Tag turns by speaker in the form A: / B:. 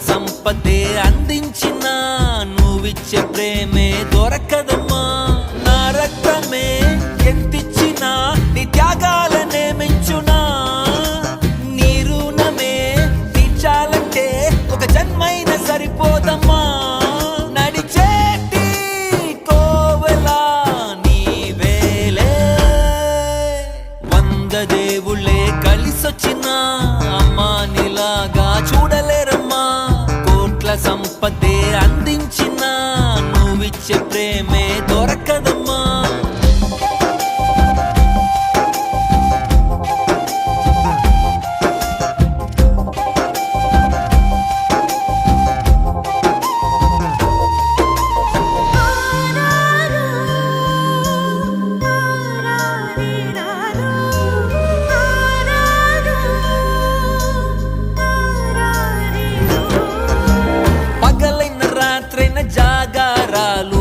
A: సంపదే అందించిన నువ్విచ్చే ప్రేమే దొరకదమ్మా. నా రక్తమే ఎంతిచ్చినా నీ త్యాగాలనే మెంచునా. నీ రుణమే తీర్చాలంటే ఒక జన్మైన సరిపోదమ్మా. నడిచేటి కోవెలా నీవేలే, 100 దేవుళ్ళే కలిసొచ్చిన అమ్మా నీలాగా చూడలేరమ్మా. కోట్ల సంపదే అందించిన నువ్విచ్చే ప్రేమే దొరకదమ్మా. పగలైన రాత్రైన జాగారాలు